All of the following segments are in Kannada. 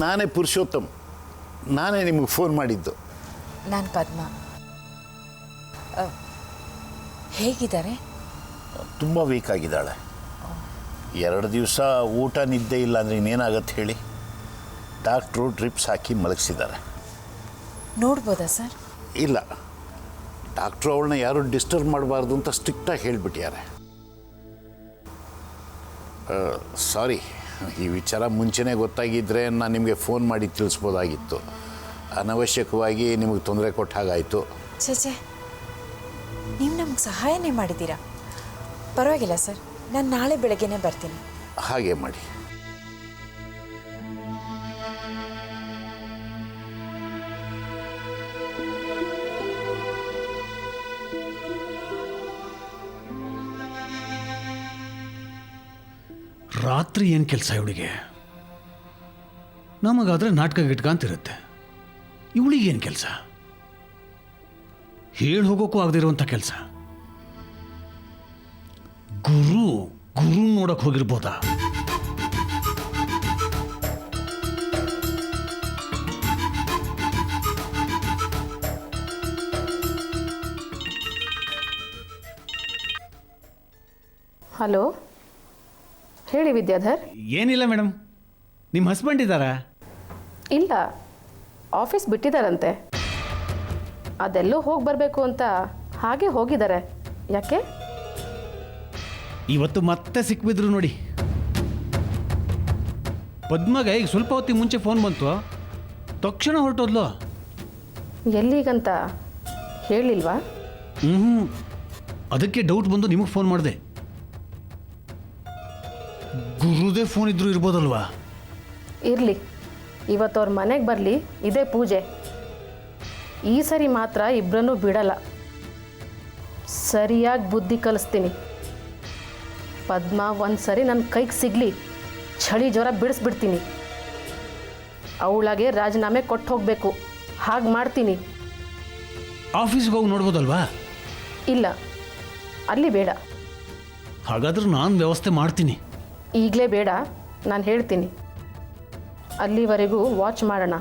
ನಾನೇ ಪುರುಷೋತ್ತಮ್, ನಾನೇ ನಿಮಗೆ ಫೋನ್ ಮಾಡಿದ್ದು. ನಾನು ಪದ್ಮ. ಹೇಗಿದ್ದಾರೆ? ತುಂಬ ವೀಕ್ ಆಗಿದ್ದಾಳೆ. 2 ದಿವಸ ಊಟ ನಿದ್ದೆ ಇಲ್ಲ ಅಂದರೆ ಇನ್ನೇನಾಗತ್ತೆ ಹೇಳಿ. ಡಾಕ್ಟ್ರು ಡ್ರಿಪ್ಸ್ ಹಾಕಿ ಮಲಗಿಸಿದ್ದಾರೆ. ನೋಡ್ಬೋದಾ ಸರ್? ಇಲ್ಲ, ಡಾಕ್ಟ್ರು ಅವಳನ್ನ ಯಾರೂ ಡಿಸ್ಟರ್ಬ್ ಮಾಡಬಾರ್ದು ಅಂತ ಸ್ಟ್ರಿಕ್ಟಾಗಿ ಹೇಳಿಬಿಟ್ಟಿದ್ದಾರೆ. ಸಾರಿ, ಈ ವಿಚಾರ ಮುಂಚೆನೇ ಗೊತ್ತಾಗಿದ್ದರೆ ನಾನು ನಿಮಗೆ ಫೋನ್ ಮಾಡಿ ತಿಳಿಸ್ಬೋದಾಗಿತ್ತು. ಅನವಶ್ಯಕವಾಗಿ ನಿಮಗೆ ತೊಂದರೆ ಕೊಟ್ಟ ಹಾಗಾಯಿತು. ಛೇ, ನೀವು ನಮಗೆ ಸಹಾಯನೇ ಮಾಡಿದ್ದೀರಾ. ಪರವಾಗಿಲ್ಲ ಸರ್, ನಾನು ನಾಳೆ ಬೆಳಗ್ಗೆನೇ ಬರ್ತೀನಿ. ಹಾಗೆ ಮಾಡಿ. ರಾತ್ರಿ ಏನು ಕೆಲಸ ಇವಳಿಗೆ? ನಮಗಾದರೆ ನಾಟಕ ಗಿಟ್ಕ ಅಂತಿರುತ್ತೆ. ಇವಳಿಗೇನು ಕೆಲಸ? ಹೇಳಿ ಹೋಗೋಕ್ಕೂ ಆಗದಿರುವಂಥ ಕೆಲಸ. ಗುರು ನೋಡಕ್ಕೆ ಹೋಗಿರ್ಬೋದಾ? ಹಲೋ, ಹೇಳಿ ವಿದ್ಯಾಧರ್. ಏನಿಲ್ಲ ಮೇಡಮ್, ನಿಮ್ಮ ಹಸ್ಬೆಂಡ್ ಇದ್ದಾರಾ? ಇಲ್ಲ, ಆಫೀಸ್ ಬಿಟ್ಟಿದ್ದಾರಂತೆ. ಅದೆಲ್ಲೋ ಹೋಗಿ ಬರಬೇಕು ಅಂತ ಹಾಗೆ ಹೋಗಿದ್ದಾರೆ. ಯಾಕೆ? ಇವತ್ತು ಮತ್ತೆ ಸಿಕ್ಬಿದ್ರು ನೋಡಿ. ಪದ್ಮಗೆ ಈಗ ಸ್ವಲ್ಪ ಹೊತ್ತಿಗೆ ಮುಂಚೆ ಫೋನ್ ಬಂತು, ತಕ್ಷಣ ಹೊರಟೋದ್ಲು. ಎಲ್ಲಿಗಂತ ಹೇಳಿಲ್ವಾ? ಅದಕ್ಕೆ ಡೌಟ್ ಬಂದು ನಿಮಗೆ ಫೋನ್ ಮಾಡಿದೆ. ಗುರುದೇ ಫೋನ್ ಇದ್ರೂ ಇರ್ಬೋದಲ್ವಾ? ಇರಲಿ, ಇವತ್ತು ಅವ್ರ ಮನೆಗೆ ಬರಲಿ, ಇದೇ ಪೂಜೆ. ಈ ಸರಿ ಮಾತ್ರ ಇಬ್ಬರನ್ನೂ ಬಿಡಲ್ಲ. ಸರಿಯಾಗಿ ಬುದ್ಧಿ ಕಲಿಸ್ತೀನಿ. ಪದ್ಮ ಒಂದು ಸರಿ ನನ್ನ ಕೈಗೆ ಸಿಗಲಿ, ಚಳಿ ಜ್ವರ ಬಿಡಿಸ್ಬಿಡ್ತೀನಿ. ಅವಳಾಗೆ ರಾಜೀನಾಮೆ ಕೊಟ್ಟು ಹೋಗಬೇಕು. ಹಾಗೆ ಮಾಡ್ತೀನಿ. ಆಫೀಸ್ಗೆ ಹೋಗಿ ನೋಡ್ಬೋದಲ್ವಾ? ಇಲ್ಲ, ಅಲ್ಲಿ ಬೇಡ. ಹಾಗಾದ್ರೆ ನಾನು ವ್ಯವಸ್ಥೆ ಮಾಡ್ತೀನಿ. ಈಗಲೇ ಬೇಡ, ನಾನು ಹೇಳ್ತೀನಿ. ಅಲ್ಲಿವರೆಗೂ ವಾಚ್ ಮಾಡೋಣ.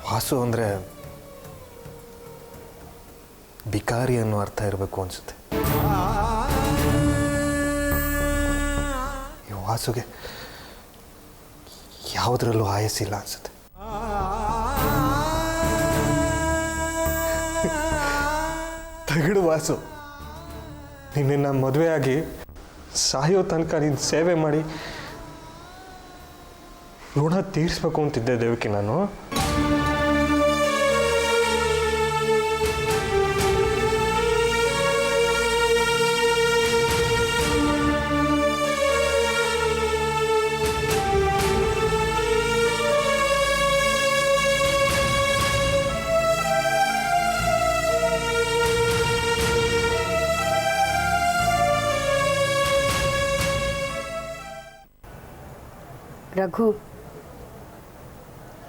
ವಾಸು ಅಂದರೆ ಬಿಕಾರಿ ಅನ್ನೋ ಅರ್ಥ ಇರಬೇಕು ಅನಿಸುತ್ತೆ. ಈ ವಾಸುಗೆ ಯಾವುದ್ರಲ್ಲೂ ಆಯಸ್ಸಿಲ್ಲ ಅನಿಸುತ್ತೆ. ತಗಡು ವಾಸು, ನಿನ್ನ ಮದುವೆಯಾಗಿ ಸಾಯೋ ತನಕ ನೀನು ಸೇವೆ ಮಾಡಿ ಋಣ ತೀರಿಸ್ಬೇಕು ಅಂತಿದ್ದೆ ದೇವಕಿ ನಾನು. ರಘು,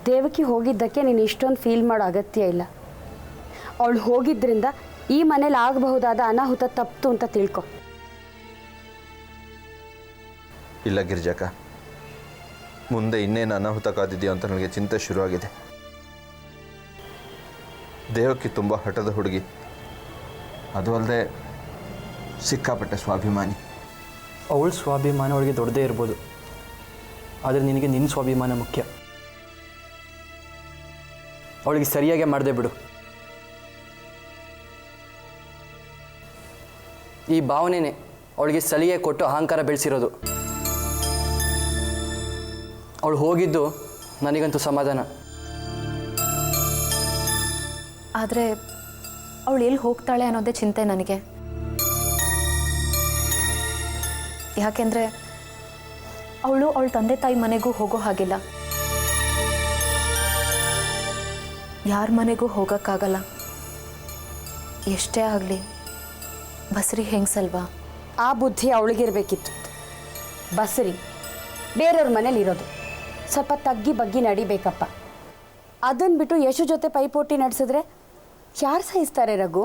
ದೇವಕಿ ಹೋಗಿದ್ದಕ್ಕೆ ನೀನು ಇಷ್ಟೊಂದು ಫೀಲ್ ಮಾಡೋ ಅಗತ್ಯ ಇಲ್ಲ. ಅವಳು ಹೋಗಿದ್ದರಿಂದ ಈ ಮನೇಲಿ ಆಗಬಹುದಾದ ಅನಾಹುತ ತಪ್ಪಿತು ಅಂತ ತಿಳ್ಕೊ. ಇಲ್ಲ ಗಿರಿಜಕ್ಕ, ಮುಂದೆ ಇನ್ನೇನು ಅನಾಹುತ ಕಾದಿದೆಯೋ ಅಂತ ನನಗೆ ಚಿಂತೆ ಶುರುವಾಗಿದೆ. ದೇವಕ್ಕೆ ತುಂಬ ಹಠದ ಹುಡುಗಿ, ಅದು ಅಲ್ಲದೆ ಸಿಕ್ಕಾಪಟ್ಟೆ ಸ್ವಾಭಿಮಾನಿ. ಅವಳ ಸ್ವಾಭಿಮಾನ ಅವಳಿಗೆ ದೊಡ್ಡದೇ ಇರ್ಬೋದು, ಆದರೆ ನಿನಗೆ ನಿನ್ನ ಸ್ವಾಭಿಮಾನ ಮುಖ್ಯ. ಅವಳಿಗೆ ಸರಿಯಾಗಿ ಮಾಡದೆ ಬಿಡು. ಈ ಭಾವನೆನೇ ಅವಳಿಗೆ ಸಲಿಗೆ ಕೊಟ್ಟು ಅಹಂಕಾರ ಬೆಳೆಸಿರೋದು. ಅವಳು ಹೋಗಿದ್ದು ನನಗಂತೂ ಸಮಾಧಾನ. ಆದರೆ ಅವಳು ಎಲ್ಲಿ ಹೋಗ್ತಾಳೆ ಅನ್ನೋದೇ ಚಿಂತೆ ನನಗೆ. ಯಾಕೆಂದರೆ ಅವಳು ಅವಳ ತಂದೆ ತಾಯಿ ಮನೆಗೂ ಹೋಗೋ ಹಾಗಿಲ್ಲ, ಯಾರ ಮನೆಗೂ ಹೋಗೋಕ್ಕಾಗಲ್ಲ. ಎಷ್ಟೇ ಆಗಲಿ ಬಸ್ರಿ ಹೆಂಗ್ಸಲ್ವಾ? ಆ ಬುದ್ಧಿ ಅವಳಿಗಿರ್ಬೇಕಿತ್ತು. ಬಸರಿ ಬೇರೆಯವ್ರ ಮನೇಲಿ ಇರೋದು, ಸ್ವಲ್ಪ ತಗ್ಗಿ ಬಗ್ಗಿ ನಡಿಬೇಕಪ್ಪ. ಅದನ್ನು ಬಿಟ್ಟು ಯಶು ಜೊತೆ ಪೈಪೋಟಿ ನಡೆಸಿದ್ರೆ ಯಾರು ಸಹಿಸ್ತಾರೆ ರಘು?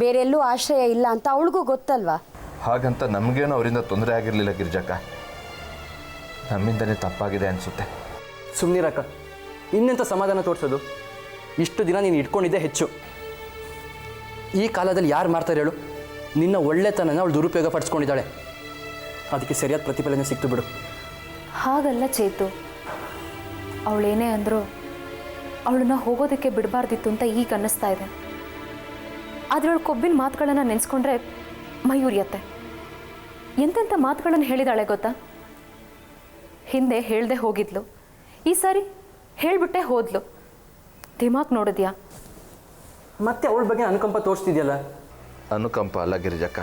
ಬೇರೆಲ್ಲೂ ಆಶ್ರಯ ಇಲ್ಲ ಅಂತ ಅವಳಿಗೂ ಗೊತ್ತಲ್ವಾ? ಹಾಗಂತ ನಮಗೇನು ಅವರಿಂದ ತೊಂದರೆ ಆಗಿರಲಿಲ್ಲ ಗಿರಿಜಕ್ಕ, ನಮ್ಮಿಂದಲೇ ತಪ್ಪಾಗಿದೆ ಅನಿಸುತ್ತೆ. ಸುಮ್ಮನಿರಕ್ಕ, ಇನ್ನೆಂಥ ಸಮಾಧಾನ ತೋರಿಸೋದು? ಇಷ್ಟು ದಿನ ನೀನು ಇಟ್ಕೊಂಡಿದ್ದೆ ಹೆಚ್ಚು. ಈ ಕಾಲದಲ್ಲಿ ಯಾರು ಮಾಡ್ತಾರೆ ಹೇಳು? ನಿನ್ನ ಒಳ್ಳೆತನನ ಅವಳು ದುರುಪಯೋಗ ಪಡಿಸ್ಕೊಂಡಿದ್ದಾಳೆ. ಅದಕ್ಕೆ ಸರಿಯಾದ ಪ್ರತಿಫಲನೆ ಸಿಕ್ತು ಬಿಡು. ಹಾಗಲ್ಲ ಚೇತು, ಅವಳೇನೇ ಅಂದರೂ ಅವಳನ್ನ ಹೋಗೋದಕ್ಕೆ ಬಿಡಬಾರ್ದಿತ್ತು ಅಂತ ಈಗ ಅನ್ನಿಸ್ತಾ ಇದೆ. ಆದರೆ ಅವಳು ಕೊಬ್ಬಿನ ಮಾತುಗಳನ್ನು ನೆನೆಸ್ಕೊಂಡ್ರೆ ಮೈ ಉರಿಯತ್ತೆ. ಎಂತೆಂಥ ಮಾತುಗಳನ್ನು ಹೇಳಿದಾಳೆ ಗೊತ್ತಾ? ಹಿಂದೆ ಹೇಳ್ದೆ ಹೋಗಿದ್ಲು, ಈ ಸಾರಿ ಹೇಳಿಬಿಟ್ಟೆ ಹೋದ್ಲು. ದಿಮಾಕ್ ನೋಡಿದ್ಯಾ? ಮತ್ತೆ ಅವಳ ಬಗ್ಗೆ ಅನುಕಂಪ ತೋರಿಸ್ತಿದ್ಯಲ್ಲ. ಅನುಕಂಪ ಅಲ್ಲ ಗಿರಿಜಕ್ಕ,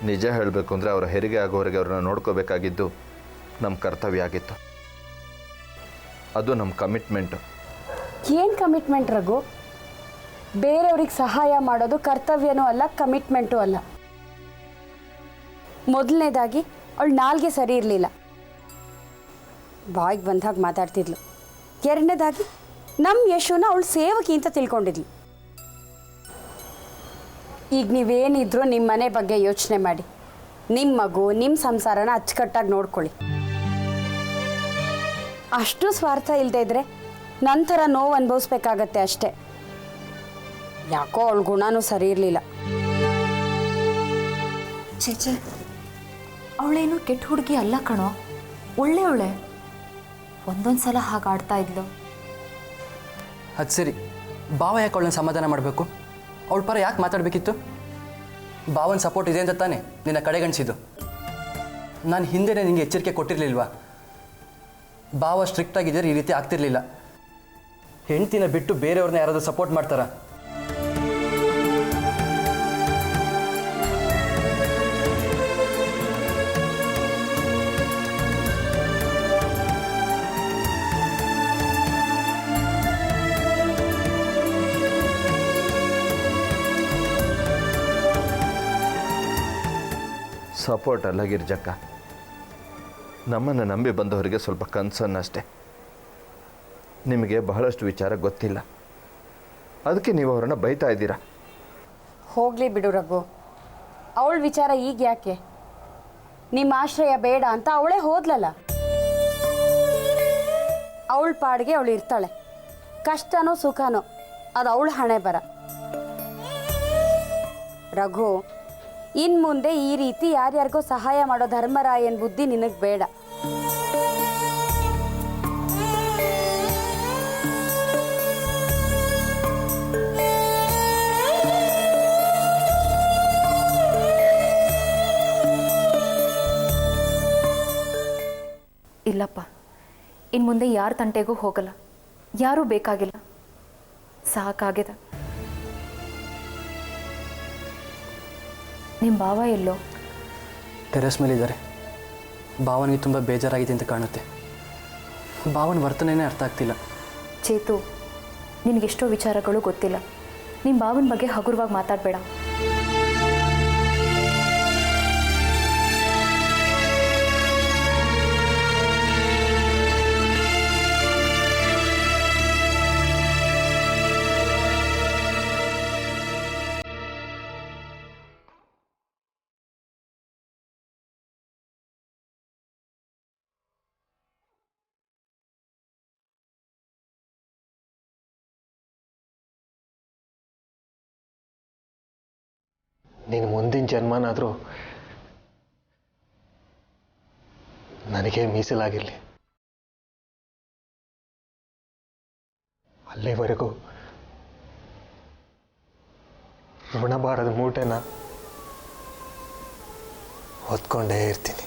ನಿಜ ಹೇಳಬೇಕು ಅಂದರೆ ಅವರ ಹೆರಿಗೆ ಆಗೋವರೆಗೆ ಅವ್ರನ್ನ ನೋಡ್ಕೋಬೇಕಾಗಿದ್ದು ನಮ್ಮ ಕರ್ತವ್ಯ ಆಗಿತ್ತು. ಅದು ನಮ್ಮ ಕಮಿಟ್ಮೆಂಟು. ಏನು ಕಮಿಟ್ಮೆಂಟ್ ರಘು? ಬೇರೆಯವ್ರಿಗೆ ಸಹಾಯ ಮಾಡೋದು ಕರ್ತವ್ಯನೂ ಅಲ್ಲ, ಕಮಿಟ್ಮೆಂಟು ಅಲ್ಲ. ಮೊದಲನೇದಾಗಿ ಅವಳು ನಾಲ್ಗೆ ಸರಿ ಇರಲಿಲ್ಲ, ಬಾಯಿಗೆ ಬಂದಾಗ ಮಾತಾಡ್ತಿದ್ಲು. ಎರಡನೇದಾಗಿ ನಮ್ಮ ಯಶುನ ಅವಳು ಸೇವಕಿ ಅಂತ ತಿಳ್ಕೊಂಡಿದ್ಲು. ಈಗ ನೀವೇನಿದ್ರೂ ನಿಮ್ಮ ಮನೆ ಬಗ್ಗೆ ಯೋಚನೆ ಮಾಡಿ, ನಿಮ್ಮ ಮಗು ನಿಮ್ಮ ಸಂಸಾರನ ಅಚ್ಚುಕಟ್ಟಾಗಿ ನೋಡ್ಕೊಳ್ಳಿ. ಅಷ್ಟು ಸ್ವಾರ್ಥ ಇಲ್ಲದೆ ಇದ್ದರೆ ನಂತರ ನೋವು ಅನುಭವಿಸ್ಬೇಕಾಗತ್ತೆ ಅಷ್ಟೇ. ಯಾಕೋ ಅವಳ ಗುಣನೂ ಸರಿ ಇರಲಿಲ್ಲ. ಚೇಚೆ, ಅವಳೇನು ಕೆಟ್ಟ ಹುಡುಗಿ ಅಲ್ಲ ಕಣೋ, ಒಳ್ಳೆಯವಳೆ. ಒಂದೊಂದು ಸಲ ಹಾಗೆ ಆಡ್ತಾ ಇದ್ಲು. ಅದು ಸರಿ, ಭಾವ ಯಾಕೆ ಅವಳನ್ನ ಸಮಾಧಾನ ಮಾಡಬೇಕು? ಅವಳ ಪರ ಯಾಕೆ ಮಾತಾಡಬೇಕಿತ್ತು? ಭಾವನ ಸಪೋರ್ಟ್ ಇದೆ ಅಂತ ತಾನೇ ನಿನ್ನ ಕಡೆಗಣಿಸಿದ್ದು. ನಾನು ಹಿಂದೆನೇ ನಿನಗೆ ಎಚ್ಚರಿಕೆ ಕೊಟ್ಟಿರಲಿಲ್ವಾ? ಭಾವ ಸ್ಟ್ರಿಕ್ಟ್ ಆಗಿದ್ದರೆ ಈ ರೀತಿ ಆಗ್ತಿರ್ಲಿಲ್ಲ. ಹೆಂಡ್ತಿನ ಬಿಟ್ಟು ಬೇರೆಯವ್ರನ್ನ ಯಾರಾದರೂ ಸಪೋರ್ಟ್ ಮಾಡ್ತಾರಾ? ಸಪೋರ್ಟ್ ಅಲ್ಲ ಗಿರಿಜಕ್ಕ, ನಮ್ಮನ್ನು ನಂಬಿ ಬಂದವರಿಗೆ ಸ್ವಲ್ಪ ಕನ್ಸರ್ನ್ ಅಷ್ಟೇ. ನಿಮಗೆ ಬಹಳಷ್ಟು ವಿಚಾರ ಗೊತ್ತಿಲ್ಲ, ಅದಕ್ಕೆ ನೀವು ಅವರನ್ನು ಬೈತಾ ಇದ್ದೀರಾ. ಹೋಗಲಿ ಬಿಡು ರಘು, ಅವಳ ವಿಚಾರ ಈಗ ಯಾಕೆ? ನಿಮ್ಮ ಆಶ್ರಯ ಬೇಡ ಅಂತ ಅವಳೇ ಹೋದ್ಲಲ್ಲ. ಅವಳ ಪಾಡಿಗೆ ಅವಳು ಇರ್ತಾಳೆ. ಕಷ್ಟನೋ ಸುಖನೋ ಅದು ಅವಳ ಹಣೆ ಬರ. ರಘು, ಇನ್ನು ಮುಂದೆ ಈ ರೀತಿ ಯಾರ್ಯಾರಿಗೋ ಸಹಾಯ ಮಾಡೋ ಧರ್ಮರಾಯನ್ ಬುದ್ಧಿ ನಿನಗೆ ಬೇಡ. ಇಲ್ಲಪ್ಪ, ಇನ್ನು ಮುಂದೆ ಯಾರ ತಂಟೆಗೂ ಹೋಗಲ್ಲ, ಯಾರೂ ಬೇಕಾಗಿಲ್ಲ, ಸಾಕಾಗಿದೆ. ನಿಮ್ಮ ಭಾವ ಎಲ್ಲೋ? ಟೆರೆಸ್ ಮೇಲಿದ್ದಾರೆ. ಭಾವನಿಗೆ ತುಂಬ ಬೇಜಾರಾಗಿದೆ ಅಂತ ಕಾಣುತ್ತೆ. ಭಾವನ ವರ್ತನೆಯೇ ಅರ್ಥ ಆಗ್ತಿಲ್ಲ. ಚೇತು, ನಿನಗೆಷ್ಟೋ ವಿಚಾರಗಳು ಗೊತ್ತಿಲ್ಲ. ನಿಮ್ಮ ಭಾವನ ಬಗ್ಗೆ ಹಗುರವಾಗಿ ಮಾತಾಡಬೇಡ. ನೀನು ಮುಂದಿನ ಜನ್ಮನಾದರೂ ನನಗೆ ಮೀಸಲಾಗಿರಲಿ. ಅಲ್ಲಿವರೆಗೂ ಋಣಭಾರದ ಮೂಟೆನ ಹೊತ್ಕೊಂಡೇ ಇರ್ತೀನಿ.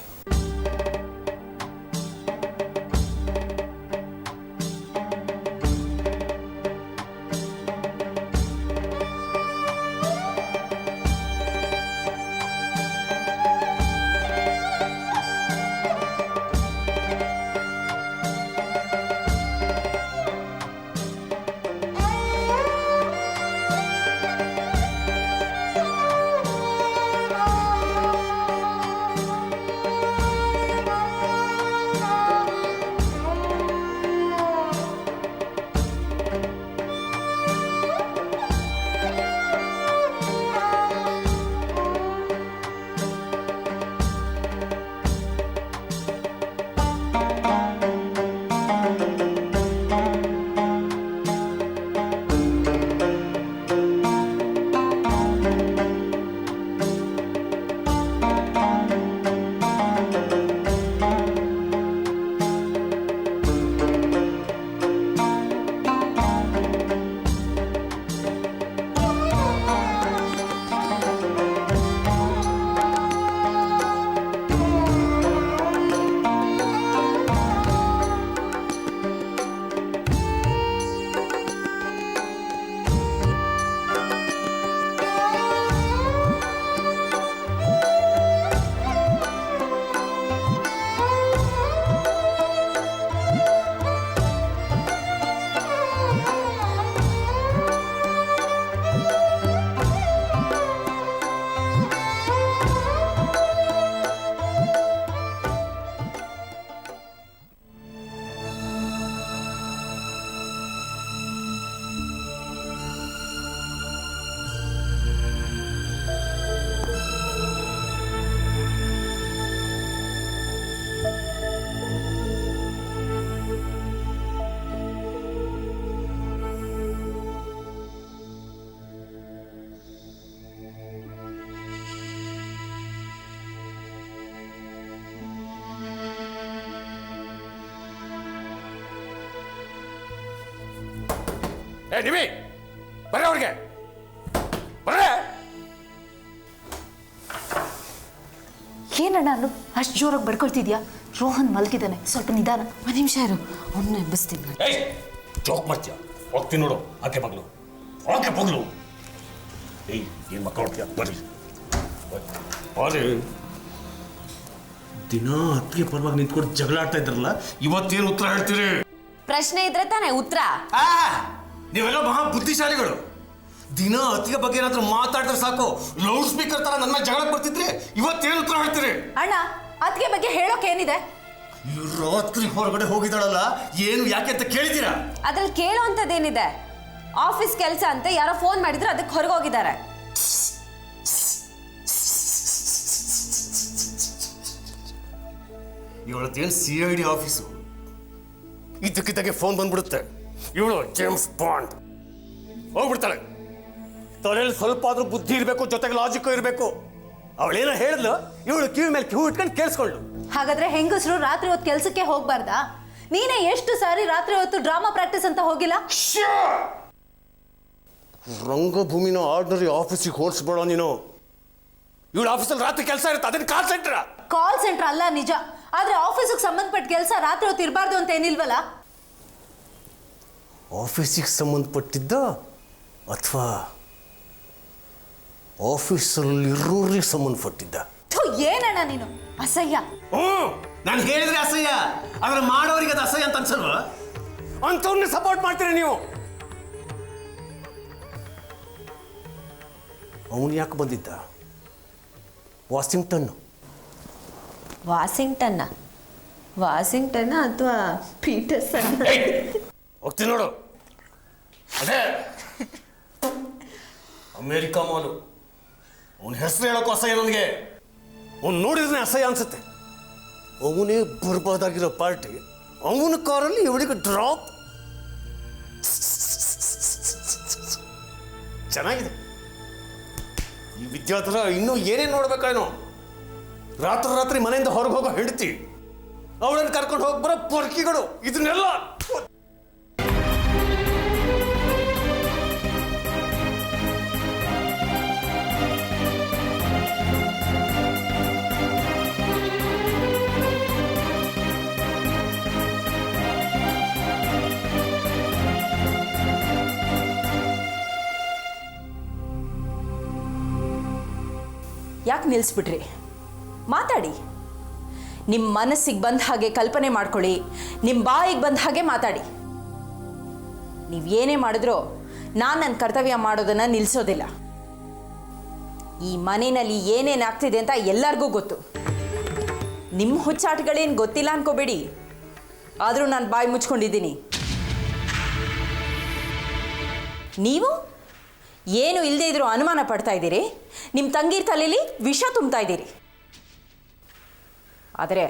ಏ ನಿಮಿ ಬರ್ರೆ ಅವ್ರಿಗೆ ಬರ್ರೆ. ಏನಣ್ಣ ಅನ್ನು ಅಷ್ಟು ಜೋರಾಗಿ ಬಡ್ಕೊಳ್ತಿದ್ಯಾ? ರೋಹನ್ ಮಲ್ಗಿದ್ದಾನೆ, ಸ್ವಲ್ಪ ನಿಧಾನ. ಒಂದು ನಿಮಿಷ ಇರು, ಅವನ್ನ ಎಬ್ಬಿಸ್ತೀನಿ. ಏಯ್ ಜೋಕ್ ಮಾಡ್ತೀಯ? ಹೋಗ್ತೀನಿ ನೋಡು ಆಕೆ ಮಗಳು, ಆಕೆ ಮಗಳು. ಏಯ್ ಏನು ಮಕ್ಕಳು ಹೋಗ್ತೀಯ? ಬರ್ರಿ ಬರ್ರಿ. ದಿನ ಅತ್ತಿಗೆ ಪರವಾಗಿ ನಿಂತ್ಕೊಂಡು ಜಗಳ ಆಡ್ತಾ ಇದ್ರಲ್ಲ, ಇವತ್ತೇನು ಉತ್ತರ ಹೇಳ್ತೀರಿ? ಪ್ರಶ್ನೆ ಇದ್ರೆ ತಾನೇ ಉತ್ತರ. ನೀವೆಲ್ಲ ಮಹಾ ಬುದ್ಧಿಶಾಲಿಗಳು. ದಿನ ಅತ್ತಿಗೆ ಬಗ್ಗೆ ಏನಾದ್ರೂ ಮಾತಾಡಿದ್ರೆ ಸಾಕು, ಲೌಡ್ ಸ್ಪೀಕರ್ ತರ ನನ್ನ ಜಗಳ ಬರ್ತಿದ್ರೆ ಇವತ್ತೇನು ಉತ್ತರ ಹೇಳ್ತೀರಿ? ಅಣ್ಣ, ಅತ್ತಿಗೆ ಬಗ್ಗೆ ಹೇಳೋಕೆ ಏನಿದೆ? ರಾತ್ರಿ ಹೊರಗಡೆ ಹೋಗಿದ್ದಾಳಲ್ಲ, ಏನು ಯಾಕೆ ಅಂತ ಕೇಳಿದ್ದೀರಾ? ಅದ್ರಲ್ಲಿ ಕೇಳೋ ಅಂತದೇನಿದೆ? ಆಫೀಸ್ ಕೆಲಸ ಅಂತ ಯಾರೋ ಫೋನ್ ಮಾಡಿದ್ರೆ ಅದಕ್ಕೆ ಹೊರಗೆ ಹೋಗಿದ್ದಾರೆ. ಇವಳದ್ದೇನು CID ಆಫೀಸು, ಇದ್ದಕ್ಕಿದ್ದಾಗೆ ಫೋನ್ ಬಂದ್ಬಿಡುತ್ತೆ. ಇವಳು ಜೇಮ್ಸ್ ಬಾಂಡ್ ಹೋಗ್ಬಿಡ್ತಾಳೆ. ತಲೆಯಲ್ಲಿ ಸ್ವಲ್ಪ ಆದ್ರೂ ಬುದ್ಧಿ ಇರಬೇಕು, ಜೊತೆಗೆ ಲಾಜಿಕ್ ಇರಬೇಕು. ಅವಳೇನೋ ಹೇಳಿದ್ಲು, ಇವಳು ಕಿವಿ ಮೇಲೆ ಕಿವಿ ಇಟ್ಕೊಂಡು ಕೇಳಿಸ್ಕೊಳ್ಳು. ಹಾಗಾದ್ರೆ ಹೆಂಗಸರು ರಾತ್ರಿ ಹೊತ್ತು ಕೆಲಸಕ್ಕೆ ಹೋಗ್ಬಾರ್ದಾ? ನೀನೇ ಎಷ್ಟು ಸಾರಿ ರಾತ್ರಿ ಹೊತ್ತು ಡ್ರಾಮಾ ಪ್ರಾಕ್ಟೀಸ್ ಅಂತ ಹೋಗಿಲ್ಲ? ರಂಗಭೂಮಿನ ಆರ್ಡಿನರಿ ಆಫೀಸಿಗೆ ಹೋಲಿಸ್ಬೇಡ ನೀನು. ಇವಳು ಆಫೀಸಲ್ಲಿ ರಾತ್ರಿ ಕೆಲಸ ಇರುತ್ತೆ, ಅದೇನು ಕಾಲ್ ಸೆಂಟರ್? ಕಾಲ್ ಸೆಂಟರ್ ಅಲ್ಲ ನಿಜ, ಆದ್ರೆ ಆಫೀಸಿಗೆ ಸಂಬಂಧಪಟ್ಟ ಕೆಲಸ ರಾತ್ರಿ ಹೊತ್ತು ಇರಬಾರ್ದು ಅಂತ ಏನಿಲ್ವಲ್ಲ? ಆಫೀಸಿಗೆ ಸಂಬಂಧಪಟ್ಟಿದ್ದ ಅಥವಾ ಆಫೀಸಲ್ಲಿರೋರಿಗೆ ಸಂಬಂಧಪಟ್ಟಿದ್ದ? ಏನಣ್ಣ ನೀನು, ಅಸಹ್ಯ. ನಾನು ಹೇಳಿದ್ರೆ ಅಸಹ್ಯ, ಆದ್ರೆ ಮಾಡೋರಿಗೆ ಅದು ಅಸಹ್ಯ ಅಂತ ಅನ್ಸಲ್ವ? ಅಂಥವ್ರನ್ನ ಸಪೋರ್ಟ್ ಮಾಡ್ತೀರಿ ನೀವು. ಅವನು ಯಾಕೆ ಬಂದಿದ್ದ? ವಾಷಿಂಗ್ಟನ್ ವಾಷಿಂಗ್ಟನ್ ಅಥವಾ ಪೀಟರ್ಸನ್? ಹೋಗ್ತೀನಿ ನೋಡು. ಅದೇ ಅಮೇರಿಕಾ ಮಾಲು. ಅವನ ಹೆಸರು ಹೇಳೋಕ್ಕೂ ಅಸಹ್ಯ ನನಗೆ. ಅವ್ನು ನೋಡಿದ್ರೆ ಅಸಹ್ಯ ಅನ್ಸುತ್ತೆ. ಅವನೇ ಬರ್ಬಾದಾಗಿರೋ ಪಾರ್ಟಿ, ಅವನ ಕಾರಲ್ಲಿ ಇವಳಿಗೆ ಡ್ರಾಪ್. ಚೆನ್ನಾಗಿದೆ. ಈ ವಿದ್ಯಾಧರ ಇನ್ನೂ ಏನೇನು ನೋಡ್ಬೇಕಾಯ್ನೋ. ರಾತ್ರಿ ಮನೆಯಿಂದ ಹೊರಗೆ ಹೋಗೋ ಹೆಂಡತಿ, ಅವಳನ್ನು ಕರ್ಕೊಂಡು ಹೋಗಿ ಬರೋ ಪೊರ್ಕಿಗಳು, ಇದನ್ನೆಲ್ಲ ಯಾಕೆ ನಿಲ್ಲಿಸ್ಬಿಟ್ರಿ? ಮಾತಾಡಿ. ನಿಮ್ಮ ಮನಸ್ಸಿಗೆ ಬಂದ ಹಾಗೆ ಕಲ್ಪನೆ ಮಾಡ್ಕೊಳ್ಳಿ, ನಿಮ್ಮ ಬಾಯಿಗೆ ಬಂದ ಹಾಗೆ ಮಾತಾಡಿ. ನೀವು ಏನೇ ಮಾಡಿದ್ರೂ ನಾನು ನನ್ನ ಕರ್ತವ್ಯ ಮಾಡೋದನ್ನು ನಿಲ್ಲಿಸೋದಿಲ್ಲ. ಈ ಮನೆಯಲ್ಲಿ ಏನೇನಾಗ್ತಿದೆ ಅಂತ ಎಲ್ಲರಿಗೂ ಗೊತ್ತು. ನಿಮ್ಮ ಹುಚ್ಚಾಟಗಳೇನು ಗೊತ್ತಿಲ್ಲ ಅನ್ಕೋಬೇಡಿ, ಆದರೂ ನಾನು ಬಾಯಿ ಮುಚ್ಕೊಂಡಿದ್ದೀನಿ. ನೀವು ಏನು ಇಲ್ಲದೆ ಇದ್ರೂ ಅನುಮಾನ ಪಡ್ತಾ ಇದ್ದೀರಿ, ನಿಮ್ಮ ತಂಗಿರ ತಲೆಯಲ್ಲಿ ವಿಷ ತುಂಬ್ತಾ ಇದ್ದೀರಿ. ಆದರೆ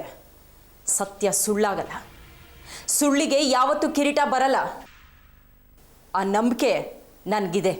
ಸತ್ಯ ಸುಳ್ಳಾಗಲ್ಲ, ಸುಳ್ಳಿಗೆ ಯಾವತ್ತೂ ಕಿರೀಟ ಬರಲ್ಲ. ಆ ನಂಬಿಕೆ ನನಗಿದೆ.